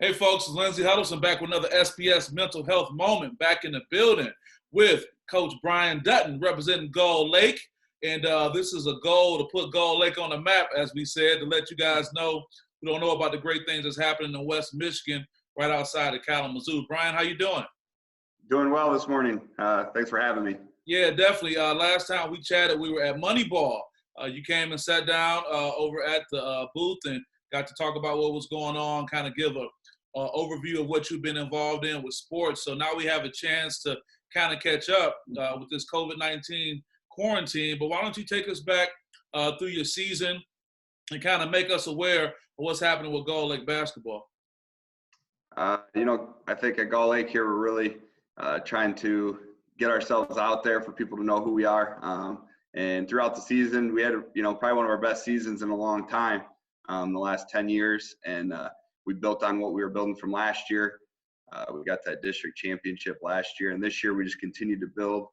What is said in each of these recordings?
Hey folks, it's Lindsey Huddleston back with another SPS Mental Health Moment, back in the building with Coach Bryan Dutton representing Gull Lake. And this is a goal to put Gull Lake on the map, as we said, to let you guys know who don't know about the great things that's happening in West Michigan, right outside of Kalamazoo. Bryan, how you doing? Doing well this morning. Thanks for having me. Yeah, definitely. Last time we chatted, we were at Moneyball. You came and sat down over at the booth and got to talk about what was going on, kind of give a overview of what you've been involved in with sports. So now we have a chance to kind of catch up with this COVID-19 quarantine. But why don't you take us back through your season and kind of make us aware of what's happening with Gull Lake basketball? I think at Gull Lake here, we're really trying to get ourselves out there for people to know who we are. And throughout the season, we had, probably one of our best seasons in a long time, the last 10 years. And we built on what we were building from last year. We got that district championship last year. And this year, we just continued to build.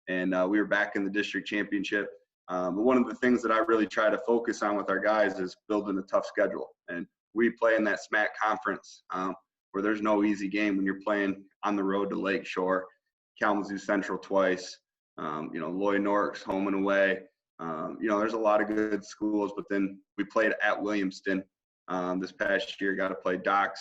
And we were back in the district championship. But one of the things that I really try to focus on with our guys is building a tough schedule. And we play in that SMAC conference where there's no easy game when you're playing on the road to Lakeshore, Kalamazoo Central twice, Lloyd Norrick's home and away. There's a lot of good schools, but then we played at Williamston this past year, got to play Docks,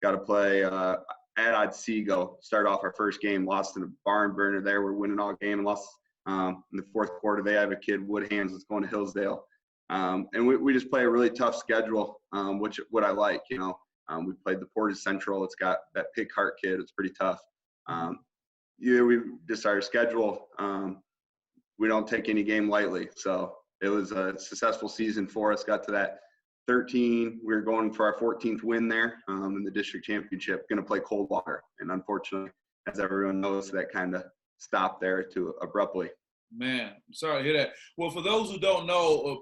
got to play at Otsego, start off our first game, lost in a barn burner there. We're winning all game and lost in the fourth quarter. They have a kid, Woodhands, that's going to Hillsdale. And we just play a really tough schedule, which what I like, we played the Portage Central. It's got that Pig Heart kid. It's pretty tough. We just our schedule. We don't take any game lightly. So it was a successful season for us. Got to that 13. We were going for our 14th win there in the district championship. Going to play Coldwater, and unfortunately, as everyone knows, that kind of stopped there too abruptly. Man, I'm sorry to hear that. Well, for those who don't know,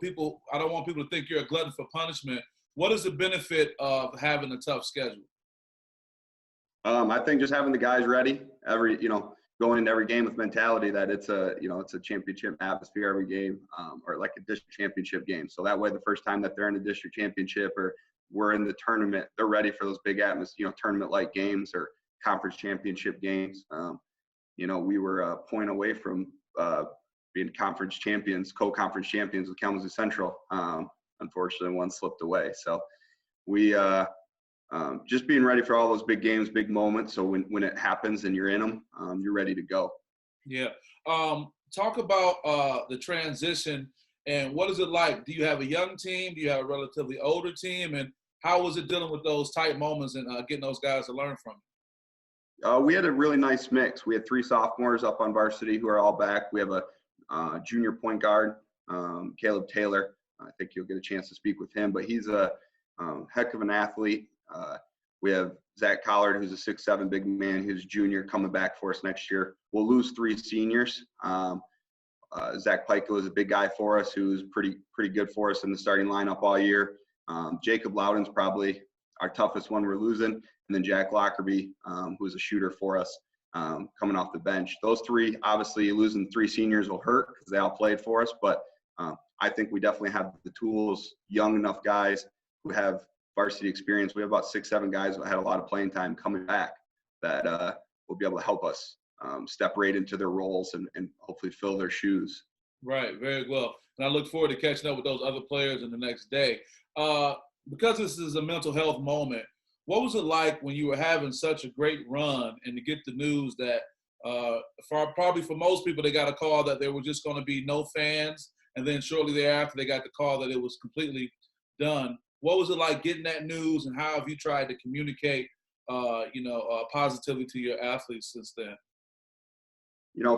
I don't want people to think you're a glutton for punishment. What is the benefit of having a tough schedule? I think just having the guys ready, going into every game with mentality that it's a championship atmosphere every game, or like a district championship game. So that way, the first time that they're in a district championship or we're in the tournament, they're ready for those big tournament-like games or conference championship games. We were a point away from being conference champions, co-conference champions with Kalamazoo Central. Unfortunately, one slipped away. So we just being ready for all those big games, big moments. So when it happens and you're in them, you're ready to go. Yeah. Talk about the transition and what is it like? Do you have a young team? Do you have a relatively older team? And how was it dealing with those tight moments and getting those guys to learn from you? We had a really nice mix. We had 3 sophomores up on varsity who are all back. We have a junior point guard, Caleb Taylor. I think you'll get a chance to speak with him, but he's a heck of an athlete. We have Zach Collard, who's a 6'7" big man, who's junior, coming back for us next year. We'll lose 3 seniors. Zach Peichel is a big guy for us, who's pretty good for us in the starting lineup all year. Jacob Loudon's probably our toughest one we're losing, and then Jack Lockerby, who's a shooter for us, coming off the bench. Those 3, obviously, losing 3 seniors will hurt because they all played for us, but I think we definitely have the tools, young enough guys who have varsity experience. We have about 6-7 guys that had a lot of playing time coming back that will be able to help us step right into their roles and hopefully fill their shoes. Right, very well. And I look forward to catching up with those other players in the next day. Because this is a mental health moment, what was it like when you were having such a great run and to get the news that probably for most people, they got a call that there were just going to be no fans, and then shortly thereafter, they got the call that it was completely done. What was it like getting that news, and how have you tried to communicate, positively to your athletes since then?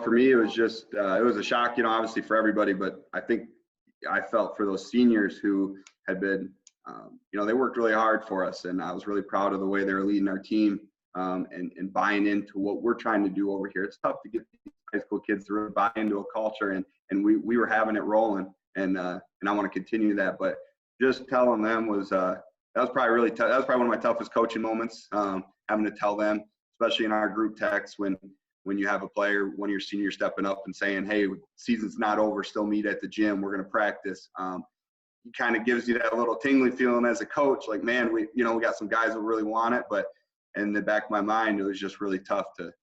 For me, it was just it was a shock, obviously for everybody, but I think I felt for those seniors who had been, they worked really hard for us, and I was really proud of the way they were leading our team and buying into what we're trying to do over here. It's tough to get these high school kids to really buy into a culture, and we were having it rolling, and I want to continue that, but just telling them was that was probably really tough. That was probably one of my toughest coaching moments, having to tell them, especially in our group text when you have a player, one of your seniors stepping up and saying, hey, season's not over, still meet at the gym, we're going to practice. kind of gives you that little tingly feeling as a coach, like, man, we got some guys that really want it, but in the back of my mind, it was just really tough to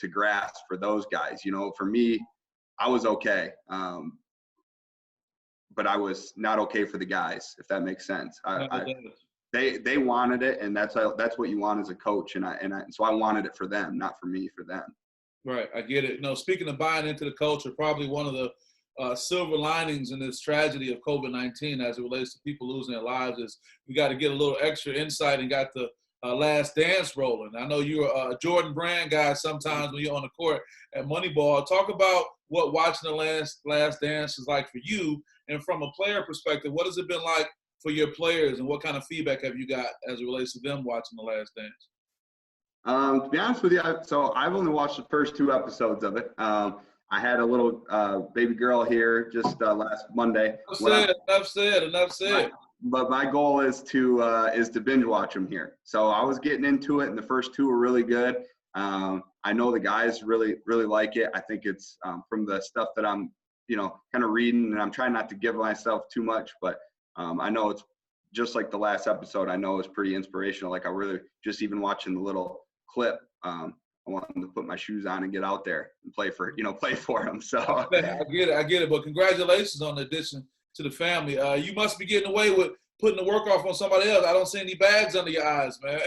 grasp for those guys. For me, I was okay, but I was not okay for the guys, if that makes sense. They wanted it, and that's what you want as a coach, so I wanted it for them, not for me, for them. Right, I get it. Speaking of buying into the culture, probably one of the silver linings in this tragedy of COVID-19 as it relates to people losing their lives is we got to get a little extra insight and got the Last Dance rolling. I know you're a Jordan Brand guy sometimes when you're on the court at Moneyball. Talk about what watching the Last Dance is like for you, and from a player perspective, what has it been like for your players, and what kind of feedback have you got as it relates to them watching the Last Dance? To be honest with you, so I've only watched the first 2 episodes of it. I had a little baby girl here just last Monday. Enough said. But my goal is to binge watch them here. So I was getting into it, and the first 2 were really good. I know the guys really, really like it. I think it's from the stuff that I'm, kind of reading, and I'm trying not to give myself too much, but I know it's just like the last episode. I know it's pretty inspirational. Like I really just even watching the little clip. I wanted to put my shoes on and get out there and play for them. So I get it. But congratulations on the addition to the family. You must be getting away with putting the work off on somebody else. I don't see any bags under your eyes, man.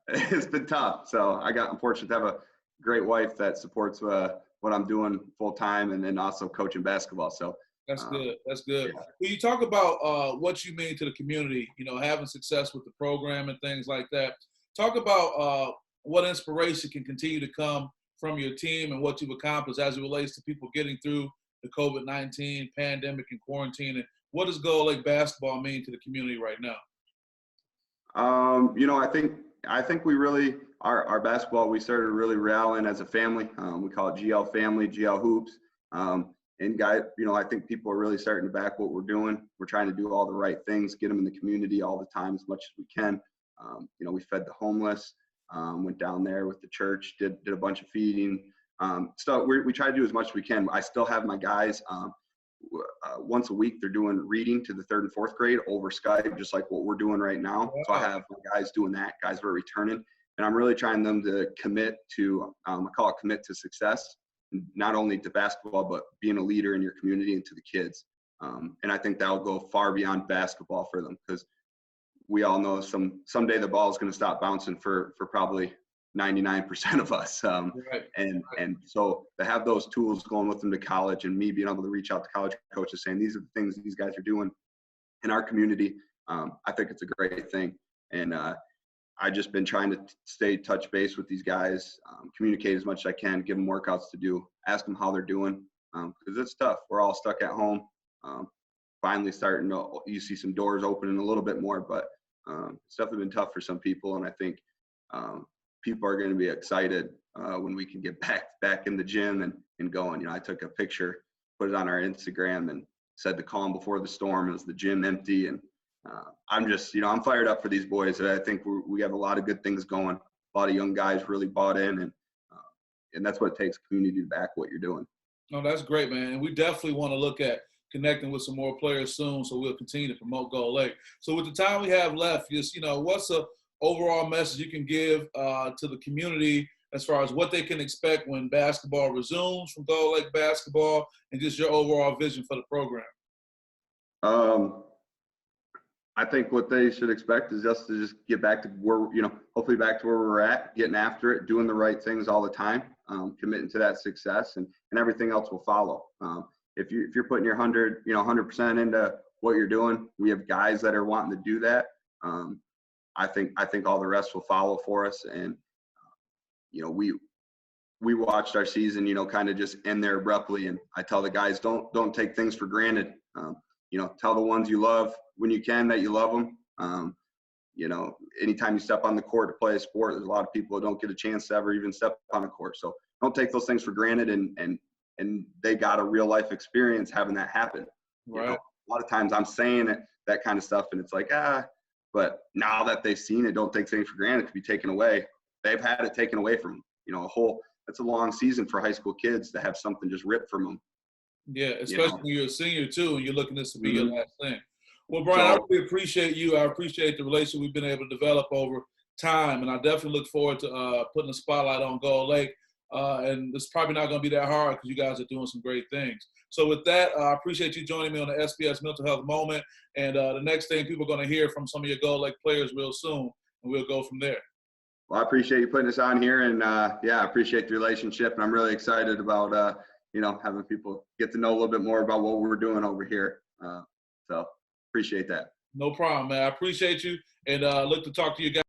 It's been tough. So I'm fortunate to have a great wife that supports what I'm doing full time, and then also coaching basketball. So that's good. That's good. Yeah. When you talk about what you mean to the community, having success with the program and things like that, talk about what inspiration can continue to come from your team and what you've accomplished as it relates to people getting through the COVID-19 pandemic and quarantine. And what does Gull Lake basketball mean to the community right now? I think we really, our basketball, we started really rallying as a family. We call it GL Family, GL Hoops. And guys, I think people are really starting to back what we're doing. We're trying to do all the right things, get them in the community all the time as much as we can. We fed the homeless, went down there with the church, did a bunch of feeding. So we try to do as much as we can. I still have my guys, once a week, they're doing reading to the 3rd and 4th grade over Skype, just like what we're doing right now. Wow. So I have my guys doing that, guys who are returning. And I'm really trying them to commit to, I call it commit to success, not only to basketball, but being a leader in your community and to the kids. And I think that will go far beyond basketball for them, because we all know someday the ball is going to stop bouncing for probably 99% of us. And so to have those tools going with them to college, and me being able to reach out to college coaches saying, these are the things these guys are doing in our community, I think it's a great thing. And I've just been trying to stay touch base with these guys, communicate as much as I can, give them workouts to do, ask them how they're doing, because it's tough. We're all stuck at home. Finally starting to, you see some doors opening a little bit more, but it's definitely been tough for some people. And I think people are going to be excited when we can get back in the gym and going. I took a picture, put it on our Instagram, and said the calm before the storm is the gym empty. And I'm just, I'm fired up for these boys. I think we have a lot of good things going. A lot of young guys really bought in, and that's what it takes, community to back what you're doing. No, that's great, man. And we definitely want to look at connecting with some more players soon, so we'll continue to promote Gull Lake. So with the time we have left, just, what's a overall message you can give to the community as far as what they can expect when basketball resumes from Gull Lake basketball, and just your overall vision for the program? I think what they should expect is just to get back to where, hopefully back to where we're at, getting after it, doing the right things all the time, committing to that success, and everything else will follow. If you're putting your 100% into what you're doing, we have guys that are wanting to do that. I think all the rest will follow for us. And we watched our season, kind of just end there abruptly. And I tell the guys, don't take things for granted. Tell the ones you love when you can that you love them. Anytime you step on the court to play a sport, there's a lot of people who don't get a chance to ever even step on a court. So don't take those things for granted. And they got a real life experience having that happen. Right. A lot of times I'm saying that kind of stuff, and it's like, but now that they've seen it, don't take things for granted. It could be taken away. They've had it taken away from them. That's a long season for high school kids to have something just ripped from them. Yeah, you especially know. when you're a senior too, and you're looking this to be your Mhm. last thing. Well, Brian, I So really appreciate you. I appreciate the relationship we've been able to develop over time, and I definitely look forward to putting a spotlight on Gull Lake. And it's probably not going to be that hard because you guys are doing some great things. So with that, I appreciate you joining me on the SPS Mental Health Moment. And the next thing, people are going to hear from some of your Gull Lake players real soon, and we'll go from there. well, I appreciate you putting us on here, and yeah, I appreciate the relationship, and I'm really excited about having people get to know a little bit more about what we're doing over here. So appreciate that. No problem, man. I appreciate you, and look to talk to you guys.